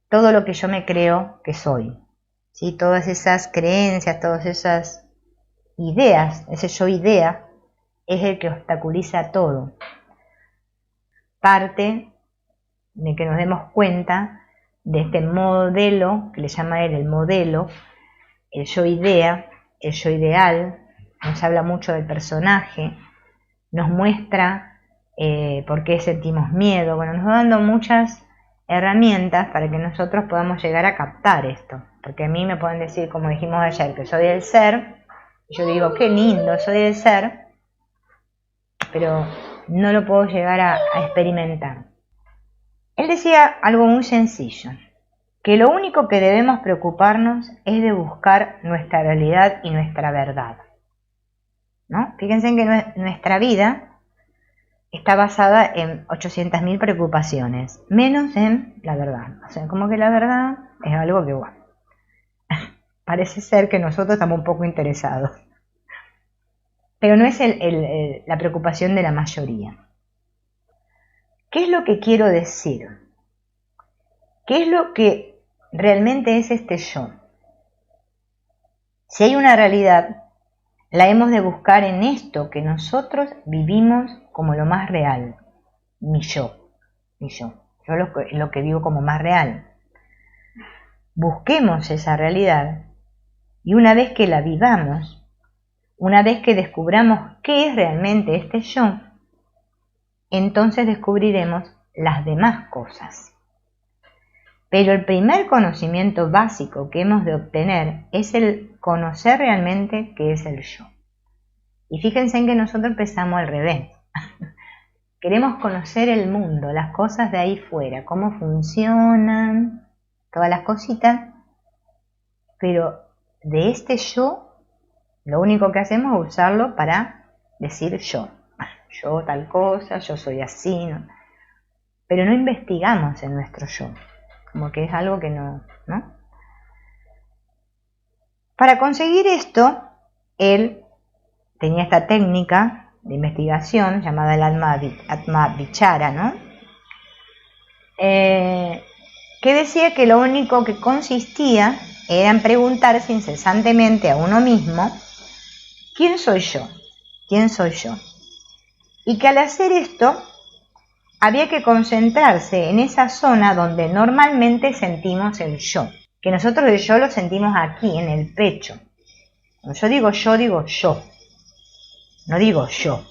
todo lo que yo me creo que soy, ¿sí? Todas esas creencias, todas esas ideas, ese yo idea, es el que obstaculiza todo. Parte de que nos demos cuenta de este modelo, que le llama él el modelo, el yo idea, el yo ideal, nos habla mucho del personaje, nos muestra por qué sentimos miedo, bueno, nos va dando muchas herramientas para que nosotros podamos llegar a captar esto, porque a mí me pueden decir, como dijimos ayer, que soy el ser, y yo digo, qué lindo, soy el ser, pero no lo puedo llegar a experimentar. Él decía algo muy sencillo, que lo único que debemos preocuparnos es de buscar nuestra realidad y nuestra verdad, ¿no? Fíjense en que nuestra vida está basada en 800.000 preocupaciones, menos en la verdad. O sea, como que la verdad es algo que, bueno, parece ser que nosotros estamos un poco interesados. Pero no es la preocupación de la mayoría. ¿Qué es lo que quiero decir? ¿Qué es lo que realmente es este yo? Si hay una realidad, la hemos de buscar en esto que nosotros vivimos como lo más real. Mi yo. Yo lo que vivo como más real. Busquemos esa realidad y una vez que la vivamos, una vez que descubramos qué es realmente este yo, entonces descubriremos las demás cosas. Pero el primer conocimiento básico que hemos de obtener es el conocer realmente qué es el yo. Y fíjense en que nosotros empezamos al revés. Queremos conocer el mundo, las cosas de ahí fuera, cómo funcionan, todas las cositas, pero de este yo, lo único que hacemos es usarlo para decir yo tal cosa, yo soy así, ¿no? Pero no investigamos en nuestro yo, como que es algo que no. Para conseguir esto, él tenía esta técnica de investigación llamada el Atma Vichara, ¿no? Que decía que lo único que consistía era en preguntarse incesantemente a uno mismo, ¿quién soy yo? ¿Quién soy yo? Y que al hacer esto había que concentrarse en esa zona donde normalmente sentimos el yo, que nosotros el yo lo sentimos aquí, en el pecho. Cuando yo digo yo, no digo yo.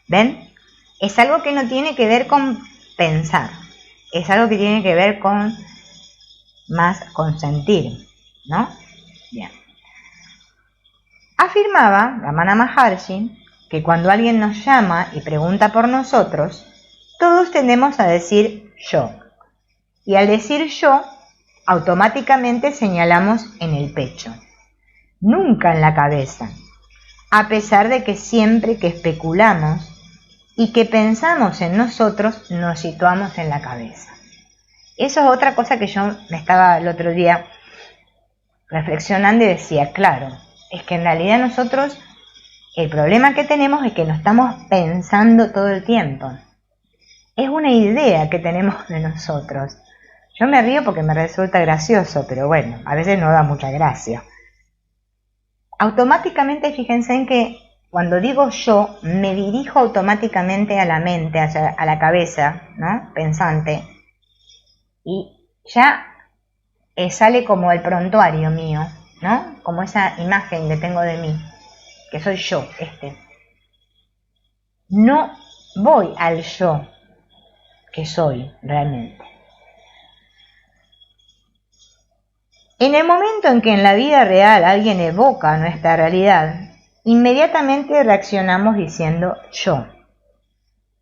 ¿Ven? Es algo que no tiene que ver con pensar, es algo que tiene que ver con sentir, ¿no? Bien. Afirmaba Ramana Maharshi que cuando alguien nos llama y pregunta por nosotros, todos tendemos a decir yo. Y al decir yo, automáticamente señalamos en el pecho, nunca en la cabeza, a pesar de que siempre que especulamos y que pensamos en nosotros, nos situamos en la cabeza. Eso es otra cosa que yo me estaba el otro día reflexionando y decía, claro, es que en realidad nosotros, el problema que tenemos es que no estamos pensando todo el tiempo. Es una idea que tenemos de nosotros. Yo me río porque me resulta gracioso, pero bueno, a veces no da mucha gracia. Automáticamente, fíjense en que cuando digo yo, me dirijo automáticamente a la mente, a la cabeza, ¿no? Pensante, y ya sale como el prontuario mío, ¿no? Como esa imagen que tengo de mí, que soy yo, No voy al yo que soy realmente. En el momento en que en la vida real alguien evoca nuestra realidad, inmediatamente reaccionamos diciendo yo.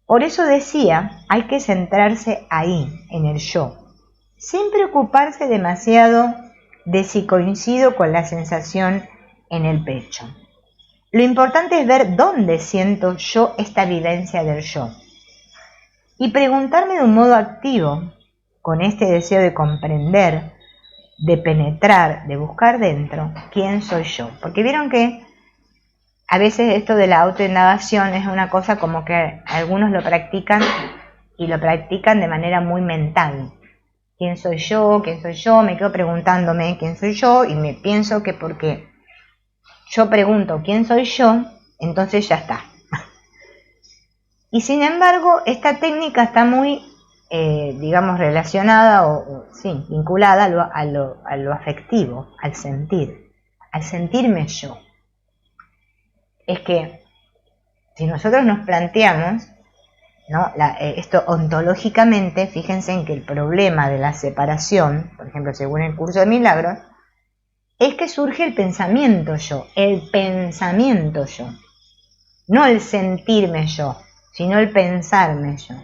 Por eso decía, hay que centrarse ahí, en el yo, sin preocuparse demasiado de si coincido con la sensación en el pecho. Lo importante es ver dónde siento yo esta vivencia del yo. Y preguntarme de un modo activo, con este deseo de comprender, de penetrar, de buscar dentro, quién soy yo. Porque vieron que a veces esto de la autoindagación es una cosa como que algunos lo practican y lo practican de manera muy mental. ¿Quién soy yo? ¿Quién soy yo? Me quedo preguntándome quién soy yo y me pienso que porque yo pregunto quién soy yo, entonces ya está. Y sin embargo, esta técnica está muy, digamos, relacionada o sí, vinculada a lo afectivo, al sentirme yo. Es que si nosotros nos planteamos, ¿no? Esto ontológicamente, fíjense en que el problema de la separación, por ejemplo, según el curso de milagros, es que surge el pensamiento yo, no el sentirme yo, sino el pensarme yo.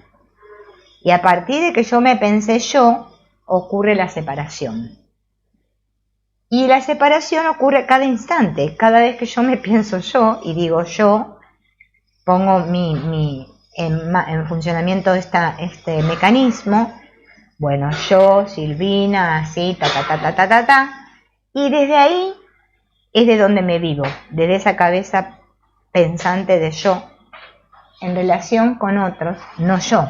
Y a partir de que yo me pensé yo, ocurre la separación. Y la separación ocurre cada instante, cada vez que yo me pienso yo y digo yo, pongo en funcionamiento este mecanismo, bueno, yo, Silvina, así, y desde ahí es de donde me vivo, desde esa cabeza pensante de yo, en relación con otros, no yo,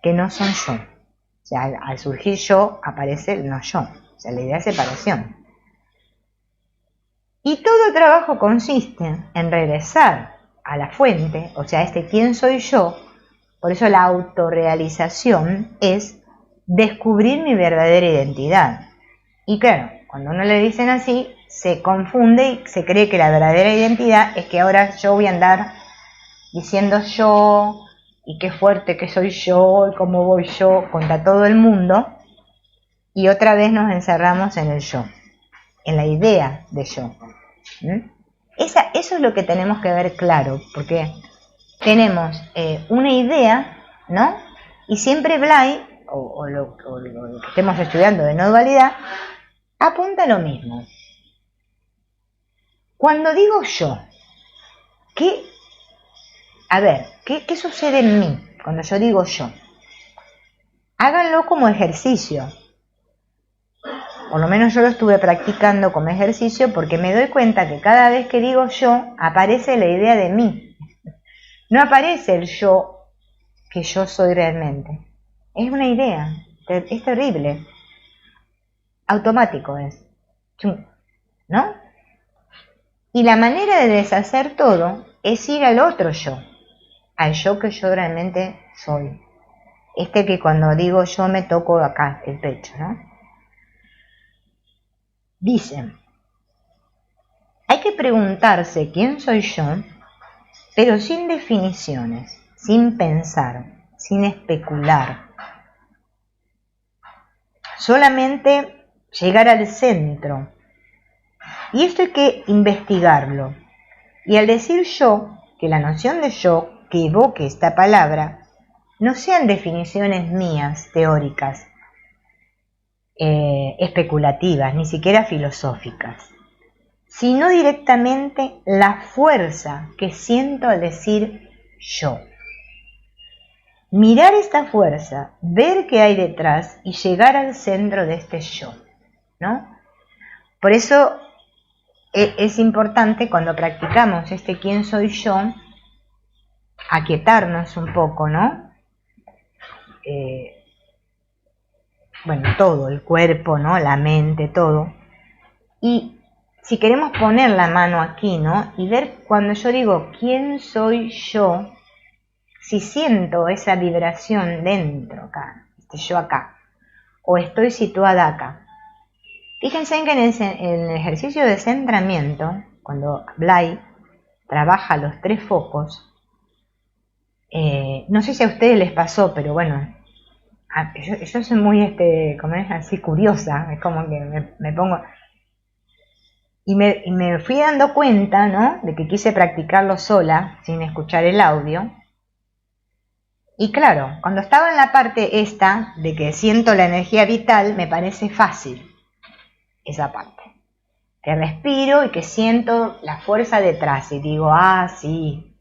que no son yo. O sea, al surgir yo, aparece el no yo, o sea, la idea de separación. Y todo trabajo consiste en regresar a la fuente, o sea, quién soy yo. Por eso la autorrealización es descubrir mi verdadera identidad. Y claro, cuando uno le dicen así, se confunde y se cree que la verdadera identidad es que ahora yo voy a andar diciendo yo, y qué fuerte que soy yo, y cómo voy yo contra todo el mundo, y otra vez nos encerramos en el yo, en la idea de yo. Eso es lo que tenemos que ver claro, porque tenemos una idea, ¿no? Y siempre Blay, o lo que estemos estudiando de no dualidad, apunta a lo mismo. Cuando digo yo, ¿qué sucede en mí cuando yo digo yo? Háganlo como ejercicio. Por lo menos yo lo estuve practicando como ejercicio porque me doy cuenta que cada vez que digo yo, aparece la idea de mí. No aparece el yo que yo soy realmente. Es una idea. Es terrible. Automático es. ¿No? Y la manera de deshacer todo es ir al otro yo. Al yo que yo realmente soy. Que cuando digo yo me toco acá el pecho, ¿no? Dicen, hay que preguntarse quién soy yo, pero sin definiciones, sin pensar, sin especular. Solamente llegar al centro. Y esto hay que investigarlo. Y al decir yo, que la noción de yo que evoque esta palabra, no sean definiciones mías, teóricas, especulativas, ni siquiera filosóficas, sino directamente la fuerza que siento al decir yo. Mirar esta fuerza, ver qué hay detrás y llegar al centro de este yo, ¿no? Por eso es importante cuando practicamos quién soy yo, aquietarnos un poco, ¿no? Bueno, todo, el cuerpo, ¿no? La mente, todo. Y si queremos poner la mano aquí, ¿no? Y ver cuando yo digo, ¿quién soy yo? Si siento esa vibración dentro, acá, yo acá, o estoy situada acá. Fíjense en que en el ejercicio de centramiento, cuando Blay trabaja los 3 focos, no sé si a ustedes les pasó, pero bueno, yo soy muy, como es así, curiosa, es como que me pongo... Y me fui dando cuenta, ¿no?, de que quise practicarlo sola, sin escuchar el audio. Y claro, cuando estaba en la parte esta, de que siento la energía vital, me parece fácil esa parte. Que respiro y que siento la fuerza detrás y digo, sí,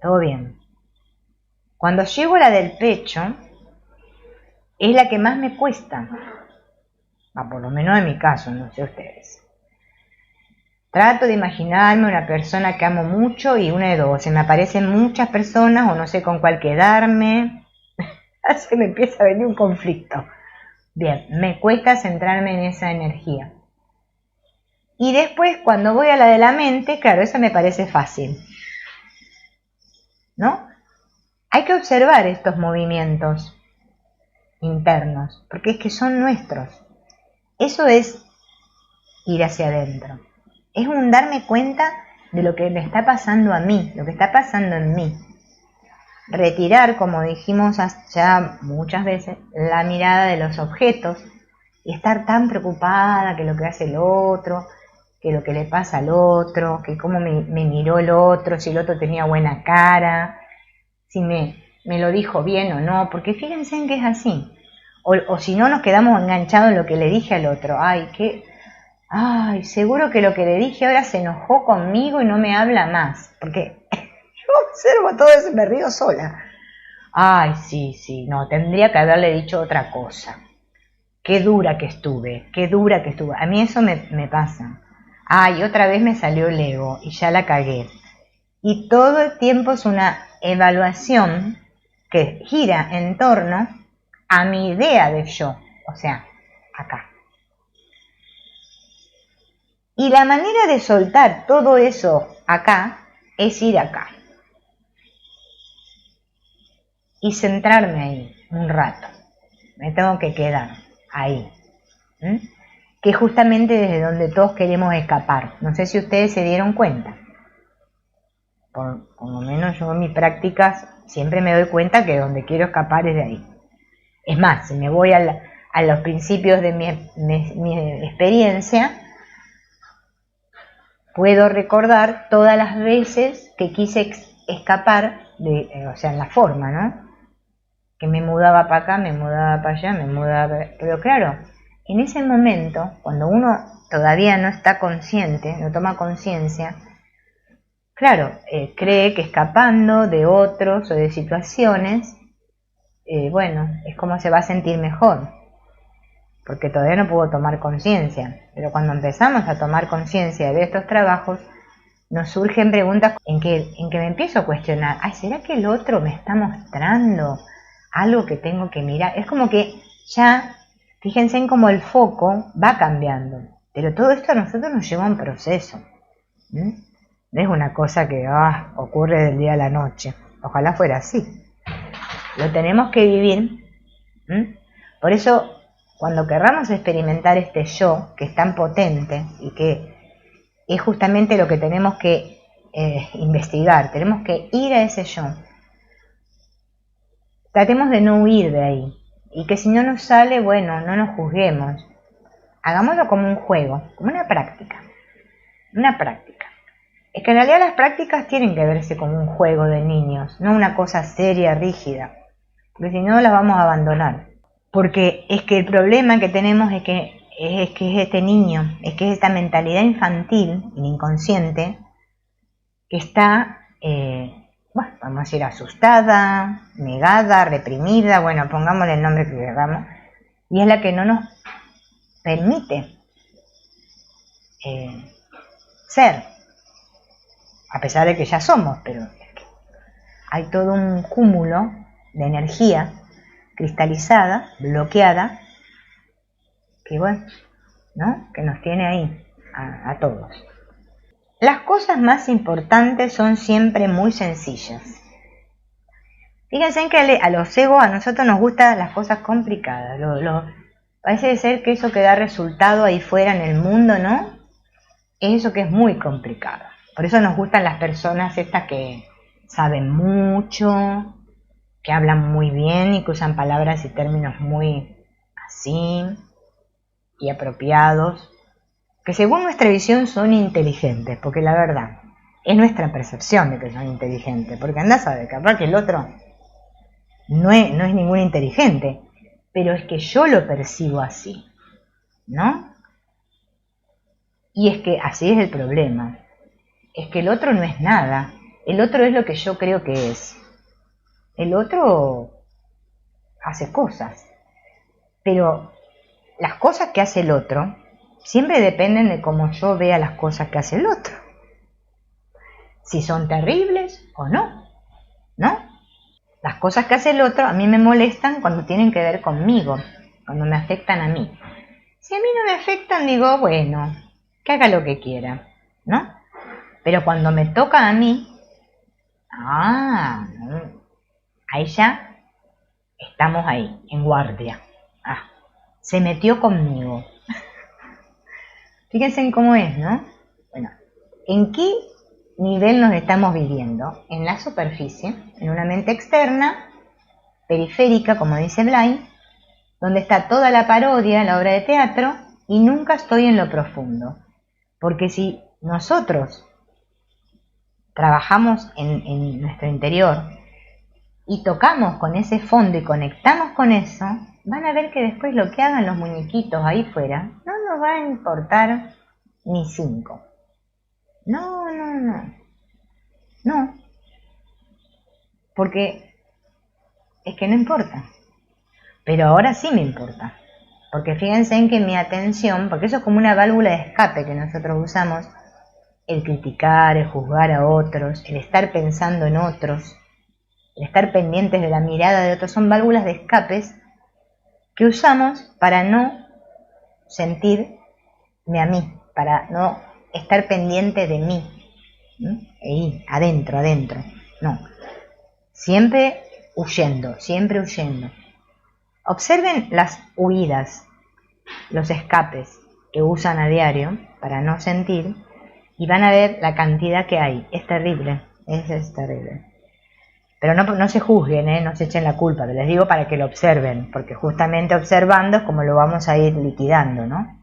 todo bien. Cuando llego a la del pecho, es la que más me cuesta. Por lo menos en mi caso, no sé ustedes. Trato de imaginarme una persona que amo mucho y una de dos. Se me aparecen muchas personas o no sé con cuál quedarme. Se me empieza a venir un conflicto. Bien, me cuesta centrarme en esa energía. Y después, cuando voy a la de la mente, claro, eso me parece fácil, ¿no? Hay que observar estos movimientos internos, porque es que son nuestros. Eso es ir hacia adentro. Es un darme cuenta de lo que me está pasando a mí, lo que está pasando en mí. Retirar, como dijimos ya muchas veces, la mirada de los objetos y estar tan preocupada que lo que hace el otro, que lo que le pasa al otro, que cómo me miró el otro, si el otro tenía buena cara, si me lo dijo bien o no, porque fíjense en que es así. O si no, nos quedamos enganchados en lo que le dije al otro. Ay, seguro que lo que le dije ahora se enojó conmigo y no me habla más, porque yo observo todo eso y me río sola. Ay, sí, no, tendría que haberle dicho otra cosa. Qué dura que estuve. A mí eso me pasa. Ay, otra vez me salió el ego y ya la cagué. Y todo el tiempo es una evaluación que gira en torno a mi idea de yo, o sea, acá. Y la manera de soltar todo eso acá es ir acá. Y centrarme ahí un rato. Me tengo que quedar ahí. Que es justamente desde donde todos queremos escapar. No sé si ustedes se dieron cuenta. Por lo menos yo en mis prácticas siempre me doy cuenta que donde quiero escapar es de ahí. Es más, si me voy a los principios de mi experiencia, puedo recordar todas las veces que quise escapar, o sea, en la forma, ¿no? Que me mudaba para acá, me mudaba para allá, me mudaba para allá. Pero claro, en ese momento, cuando uno todavía no está consciente, no toma conciencia, claro, cree que escapando de otros o de situaciones, bueno, es como se va a sentir mejor, porque todavía no puedo tomar conciencia. Pero cuando empezamos a tomar conciencia de estos trabajos, nos surgen preguntas en que me empiezo a cuestionar. Ay, ¿será que el otro me está mostrando algo que tengo que mirar? Es como que ya, fíjense en cómo el foco va cambiando. Pero todo esto a nosotros nos lleva a un proceso. No es una cosa que ocurre del día a la noche. Ojalá fuera así. Lo tenemos que vivir. Por eso, cuando querramos experimentar este yo, que es tan potente y que es justamente lo que tenemos que investigar, tenemos que ir a ese yo. Tratemos de no huir de ahí. Y que si no nos sale, bueno, no nos juzguemos. Hagámoslo como un juego, como una práctica. Una práctica. Es que en realidad las prácticas tienen que verse como un juego de niños, no una cosa seria, rígida. Porque si no las vamos a abandonar. Porque es que el problema que tenemos es que es este niño, es que es esta mentalidad infantil, inconsciente, que está, vamos a decir, asustada, negada, reprimida, bueno, pongámosle el nombre que queramos, y es la que no nos permite ser, a pesar de que ya somos, pero hay todo un cúmulo de energía cristalizada, bloqueada, que bueno, ¿no? Que nos tiene ahí a todos. Las cosas más importantes son siempre muy sencillas. Fíjense en que a los egos, a nosotros nos gustan las cosas complicadas. Parece ser que eso que da resultado ahí fuera en el mundo, ¿no? Es eso que es muy complicado. Por eso nos gustan las personas estas que saben mucho, que hablan muy bien y que usan palabras y términos muy así y apropiados, que según nuestra visión son inteligentes, porque la verdad es nuestra percepción de que son inteligentes, porque andás a ver, capaz que el otro no es ningún inteligente, pero es que yo lo percibo así, ¿no? Y es que así es el problema, es que el otro no es nada, el otro es lo que yo creo que es. El otro hace cosas, pero las cosas que hace el otro siempre dependen de cómo yo vea las cosas que hace el otro. Si son terribles o no, ¿no? Las cosas que hace el otro a mí me molestan cuando tienen que ver conmigo. cuando me afectan a mí. Si a mí no me afectan, digo, bueno, que haga lo que quiera, ¿no? Pero cuando me toca a mí, ahí ya estamos ahí, en guardia. Se metió conmigo. Fíjense en cómo es, ¿no? Bueno, ¿en qué nivel nos estamos viviendo? En la superficie, en una mente externa, periférica, como dice Blay, donde está toda la parodia, la obra de teatro, y nunca estoy en lo profundo. Porque si nosotros trabajamos en nuestro interior y tocamos con ese fondo y conectamos con eso, van a ver que después lo que hagan los muñequitos ahí fuera no nos va a importar ni 5. No, porque es que no importa, pero ahora sí me importa, porque fíjense en que mi atención, porque eso es como una válvula de escape que nosotros usamos, el criticar, el juzgar a otros, el estar pensando en otros, el estar pendientes de la mirada de otros, son válvulas de escapes que usamos para no sentirme a mí, para no estar pendiente de mí, ahí, adentro, no, siempre huyendo. Observen las huidas, los escapes que usan a diario para no sentir y van a ver la cantidad que hay. Es terrible, es terrible. Pero no se juzguen, no se echen la culpa, les digo para que lo observen, porque justamente observando es como lo vamos a ir liquidando, ¿no?